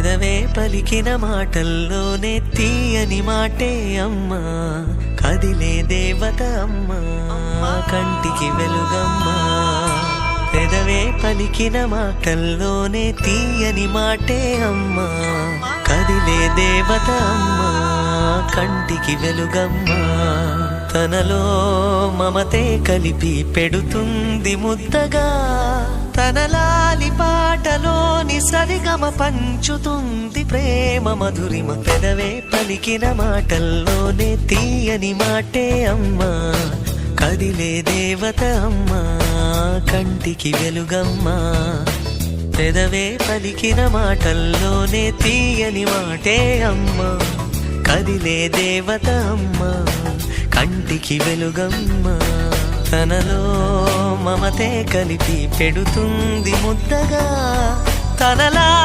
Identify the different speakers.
Speaker 1: పెదవే పలికిన మాటల్లోనే తీయని మాటే అమ్మా, కదిలే దేవత అమ్మా, కంటికి వెలుగమ్మా. పెదవే పలికిన మాటల్లోనే తీయని మాటే అమ్మా, కదిలే దేవత అమ్మా, కంటికి వెలుగమ్మా. తనలో మమతే కలిపి పెడుతుంది ముద్దగా, తన లాలి పాటలోని సరిగమ పంచుతుంది ప్రేమ మధురిమ. పెదవే పలికిన మాటల్లోనే తీయని మాటే అమ్మా, కదిలే దేవత అమ్మా, కంటికి వెలుగమ్మా. పెదవే పలికిన మాటల్లోనే తీయని మాటే అమ్మా, కదిలే దేవత అమ్మా, కంటికి వెలుగమ్మా. తనలో మమతే కలిపి పెడుతుంది ముద్దగా, తనలా